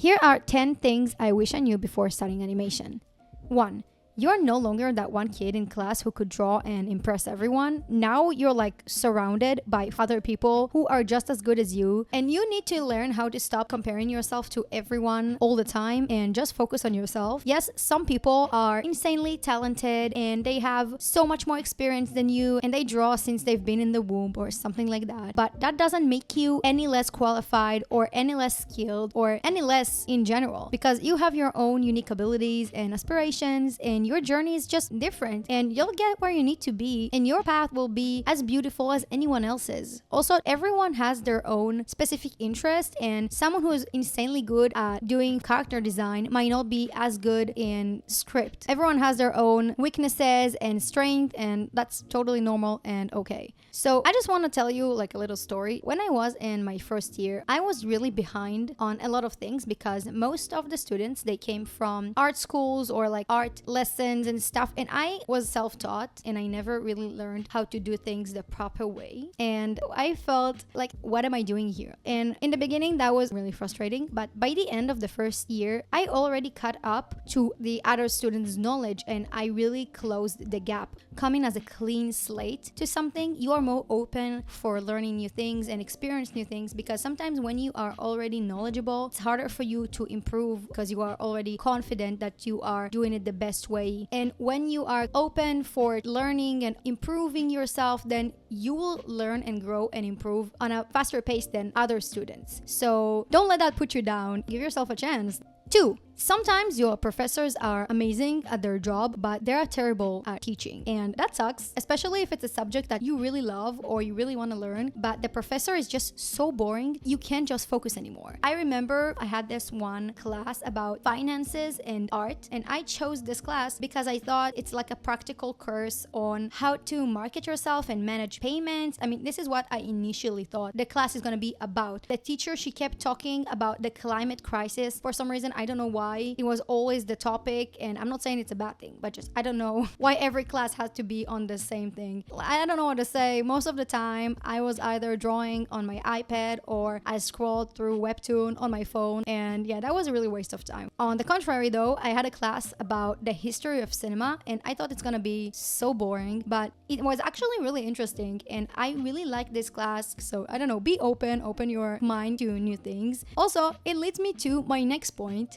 Here are 10 things I wish I knew before studying animation. 1. You're no longer that one kid in class who could draw and impress everyone. Now you're like surrounded by other people who are just as good as you, and you need to learn how to stop comparing yourself to everyone all the time and just focus on yourself. Yes, some people are insanely talented and they have so much more experience than you and they draw since they've been in the womb or something like that. But that doesn't make you any less qualified or any less skilled or any less in general, because you have your own unique abilities and aspirations, and your journey is just different, and you'll get where you need to be, and your path will be as beautiful as anyone else's. Also, everyone has their own specific interest, and someone who is insanely good at doing character design might not be as good in script. Everyone has their own weaknesses and strength, and that's totally normal and okay. So I just want to tell you like a little story. When I was in my first year, I was really behind on a lot of things because most of the students, they came from art schools or like art lessons and stuff, and I was self-taught and I never really learned how to do things the proper way, and I felt like, what am I doing here? And in the beginning that was really frustrating, but by the end of the first year I already caught up to the other students' knowledge and I really closed the gap. Coming as a clean slate to something, you are more open for learning new things and experience new things, because sometimes when you are already knowledgeable, it's harder for you to improve because you are already confident that you are doing it the best way. And when you are open for learning and improving yourself, then you will learn and grow and improve on a faster pace than other students. So don't let that put you down. Give yourself a chance. 2. Sometimes your professors are amazing at their job, but they're terrible at teaching. And that sucks, especially if it's a subject that you really love or you really want to learn, but the professor is just so boring, you can't just focus anymore. I remember I had this one class about finances and art, and I chose this class because I thought it's like a practical course on how to market yourself and manage payments. I mean, this is what I initially thought the class is going to be about. The teacher, she kept talking about the climate crisis. For some reason, I don't know why. It was always the topic, and I'm not saying it's a bad thing, but just I don't know why every class has to be on the same thing. I don't know what to say. Most of the time I was either drawing on my iPad or I scrolled through Webtoon on my phone, and yeah, that was a really waste of time. On the contrary though, I had a class about the history of cinema, and I thought it's gonna be so boring, but it was actually really interesting and I really liked this class. So I don't know, be open your mind to new things. Also, it leads me to my next point.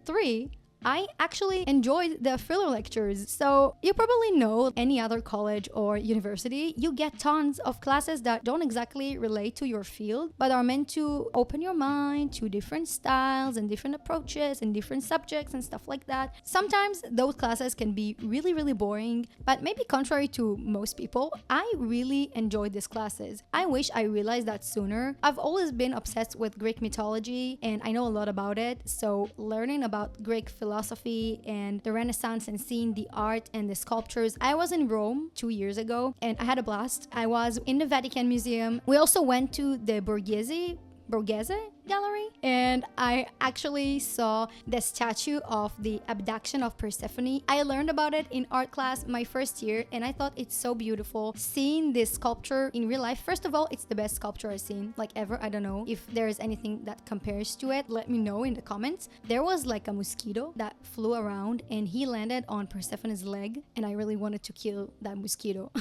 3. I actually enjoyed the filler lectures. So you probably know any other college or university, you get tons of classes that don't exactly relate to your field, but are meant to open your mind to different styles and different approaches and different subjects and stuff like that. Sometimes those classes can be really, really boring, but maybe contrary to most people, I really enjoyed these classes. I wish I realized that sooner. I've always been obsessed with Greek mythology and I know a lot about it, so learning about Greek philosophy and the Renaissance and seeing the art and the sculptures. I was in Rome 2 years ago and I had a blast. I was in the Vatican Museum. We also went to the Borghese Gallery, and I actually saw the statue of the abduction of Persephone. I learned about it in art class my first year and I thought it's so beautiful seeing this sculpture in real life. First of all, it's the best sculpture I've seen like ever. I don't know if there is anything that compares to it. Let me know in the comments. There was like a mosquito that flew around and he landed on Persephone's leg, and I really wanted to kill that mosquito.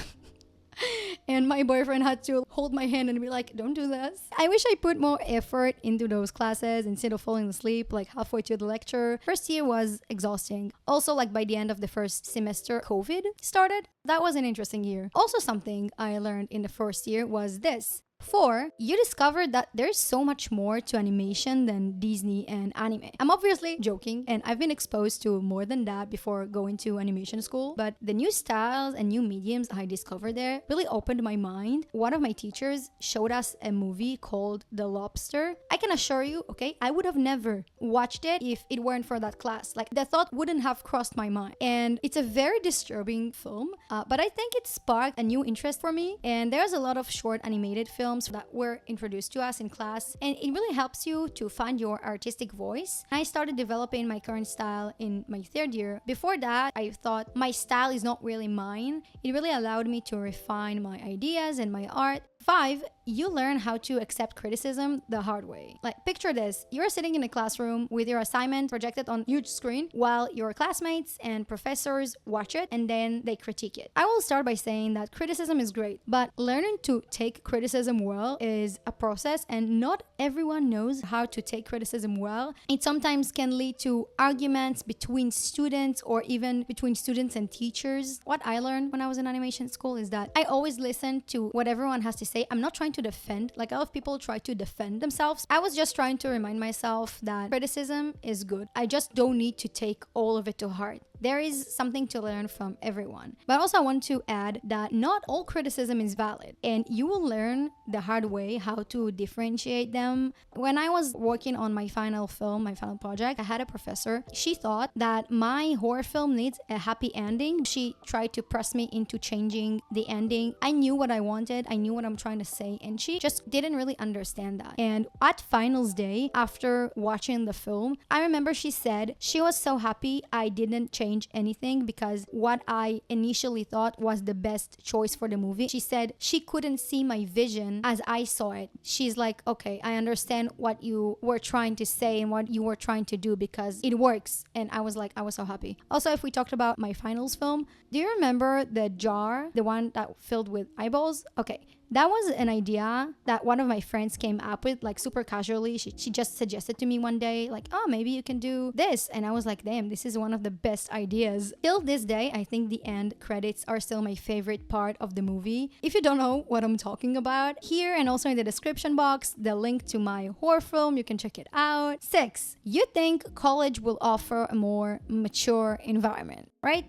And my boyfriend had to hold my hand and be like, don't do this. I wish I put more effort into those classes instead of falling asleep like halfway through the lecture. First year was exhausting. Also, like by the end of the first semester, COVID started. That was an interesting year. Also, something I learned in the first year was this. 4. You discovered that there's so much more to animation than Disney and anime. I'm obviously joking, and I've been exposed to more than that before going to animation school, but the new styles and new mediums I discovered there really opened my mind. One of my teachers showed us a movie called The Lobster. I can assure you, okay, I would have never watched it if it weren't for that class. Like, the thought wouldn't have crossed my mind. And it's a very disturbing film, but I think it sparked a new interest for me, and there's a lot of short animated films that were introduced to us in class, and it really helps you to find your artistic voice. I started developing my current style in my 3rd year. Before that, I thought my style is not really mine. It really allowed me to refine my ideas and my art. 5, you learn how to accept criticism the hard way. Like, picture this. You're sitting in a classroom with your assignment projected on huge screen while your classmates and professors watch it and then they critique it. I will start by saying that criticism is great, but learning to take criticism well is a process, and not everyone knows how to take criticism well. It sometimes can lead to arguments between students or even between students and teachers. What I learned when I was in animation school is that I always listen to what everyone has to say. I'm not trying to defend, like a lot of people try to defend themselves. I was just trying to remind myself that criticism is good. I just don't need to take all of it to heart. There is something to learn from everyone. But also I want to add that not all criticism is valid, and you will learn the hard way how to differentiate them. When I was working on my final film, my final project, I had a professor. She thought that my horror film needs a happy ending. She tried to press me into changing the ending. I knew what I wanted. I knew what I'm trying to say, and she just didn't really understand that. And at finals day, after watching the film, I remember she said she was so happy I didn't change anything because what I initially thought was the best choice for the movie. She said she couldn't see my vision as I saw it. She's like, okay, I understand what you were trying to say and what you were trying to do because it works. And I was like, I was so happy. Also, if we talked about my finals film, do you remember the jar, the one that filled with eyeballs? Okay. That was an idea that one of my friends came up with, like super casually. She just suggested to me one day, like, oh, maybe you can do this. And I was like, damn, this is one of the best ideas. Till this day, I think the end credits are still my favorite part of the movie. If you don't know what I'm talking about, here and also in the description box, the link to my horror film, you can check it out. 6, you think college will offer a more mature environment, right?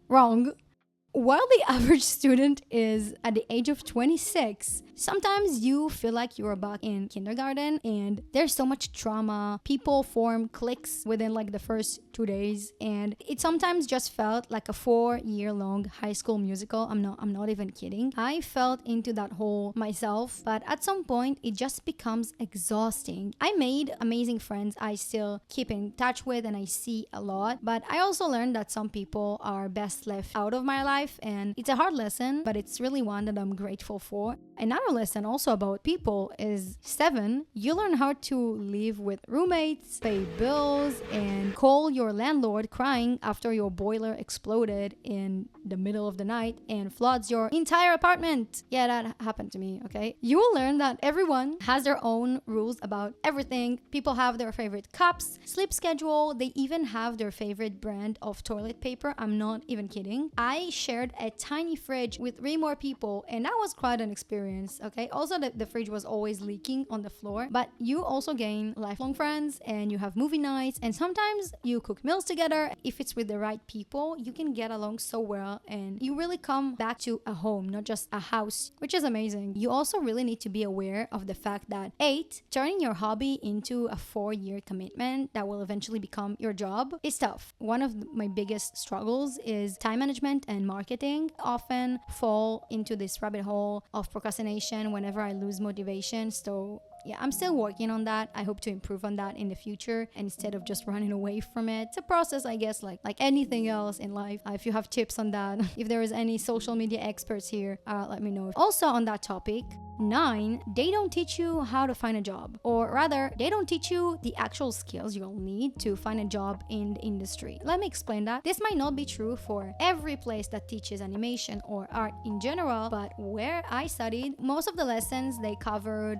Wrong. While the average student is at the age of 26, sometimes you feel like you're back in kindergarten and there's so much trauma. People form cliques within like the first 2 days, and it sometimes just felt like a 4-year-long high school musical. I'm not even kidding. I felt into that hole myself, but at some point it just becomes exhausting. I made amazing friends I still keep in touch with and I see a lot, but I also learned that some people are best left out of my life, and it's a hard lesson, but it's really one that I'm grateful for. Another lesson also about people is 7, you learn how to live with roommates, pay bills, and call your landlord crying after your boiler exploded in the middle of the night and floods your entire apartment. Yeah, that happened to me, okay? You will learn that everyone has their own rules about everything. People have their favorite cups, sleep schedule, they even have their favorite brand of toilet paper. I'm not even kidding. I shared a tiny fridge with 3 more people, and that was quite an experience, okay? Also, the fridge was always leaking on the floor, but you also gain lifelong friends and you have movie nights, and sometimes you cook meals together. If it's with the right people, you can get along so well and you really come back to a home, not just a house, which is amazing. You also really need to be aware of the fact that 8, turning your hobby into a 4-year commitment that will eventually become your job is tough. One of my biggest struggles is time management and marketing. Often fall into this rabbit hole of procrastination whenever I lose motivation. So yeah, I'm still working on that. I hope to improve on that in the future instead of just running away from it. It's a process, I guess, like anything else in life. If you have tips on that, if there is any social media experts here, let me know. Also on that topic, 9, they don't teach you how to find a job, or rather, they don't teach you the actual skills you'll need to find a job in the industry. Let me explain that. This might not be true for every place that teaches animation or art in general, but where I studied, most of the lessons they covered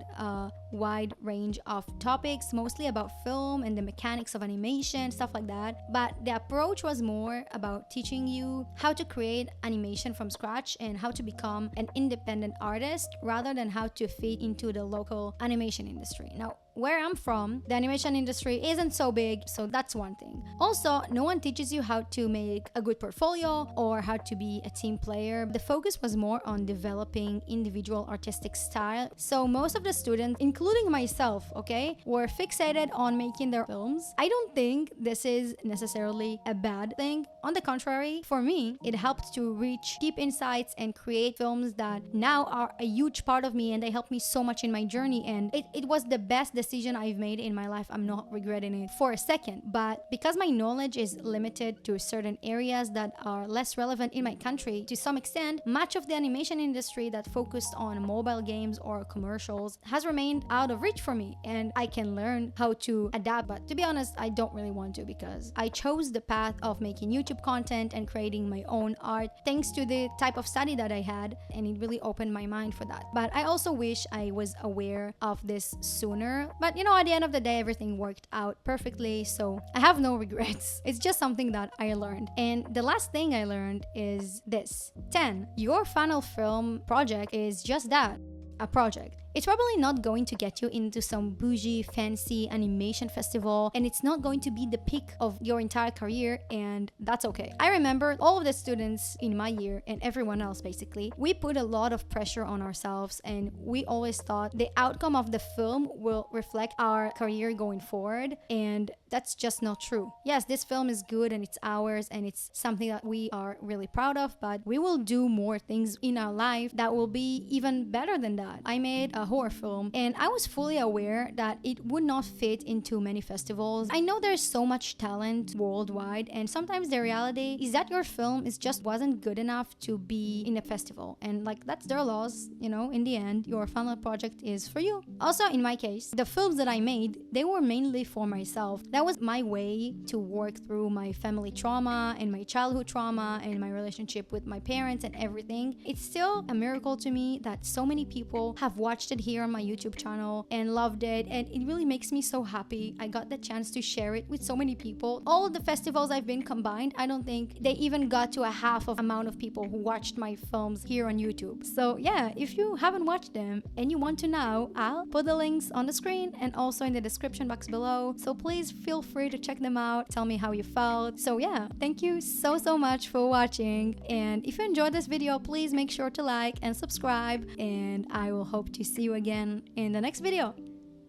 wide range of topics, mostly about film and the mechanics of animation, stuff like that. But the approach was more about teaching you how to create animation from scratch and how to become an independent artist rather than how to fit into the local animation industry. Now, where I'm from, the animation industry isn't so big, so that's one thing. Also, no one teaches you how to make a good portfolio or how to be a team player. The focus was more on developing individual artistic style. So most of the students, including myself, okay, were fixated on making their films. I don't think this is necessarily a bad thing. On the contrary, for me, it helped to reach deep insights and create films that now are a huge part of me, and they helped me so much in my journey. And it was the best decision I've made in my life, I'm not regretting it for a second. But because my knowledge is limited to certain areas that are less relevant in my country, to some extent, much of the animation industry that focused on mobile games or commercials has remained out of reach for me, and I can learn how to adapt. But to be honest, I don't really want to, because I chose the path of making YouTube content and creating my own art thanks to the type of study that I had, and it really opened my mind for that. But I also wish I was aware of this sooner. But at the end of the day, everything worked out perfectly, so I have no regrets. It's just something that I learned. And the last thing I learned is this: 10. Your final film project is just that, a project. It's probably not going to get you into some bougie, fancy animation festival, and it's not going to be the peak of your entire career, and that's okay. I remember all of the students in my year, and everyone else basically, we put a lot of pressure on ourselves, and we always thought the outcome of the film will reflect our career going forward, and that's just not true. Yes, this film is good and it's ours, and it's something that we are really proud of, but we will do more things in our life that will be even better than that. I made a horror film, and I was fully aware that it would not fit into many festivals. I know there's so much talent worldwide, and sometimes the reality is that your film just wasn't good enough to be in a festival, and that's their loss. In the end, your final project is for you. Also, in my case, the films that I made, they were mainly for myself. That was my way to work through my family trauma and my childhood trauma and my relationship with my parents and everything. It's still a miracle to me that so many people have watched it here on my YouTube channel and loved it, and it really makes me so happy. I got the chance to share it with so many people. All of the festivals I've been combined, I don't think they even got to a half of amount of people who watched my films here on YouTube. So yeah, if you haven't watched them and you want to now, I'll put the links on the screen and also in the description box below, so please feel free to check them out. Tell me how you felt. So yeah, thank you so much for watching, and if you enjoyed this video, please make sure to like and subscribe, and I will hope to see you again in the next video.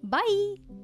Bye!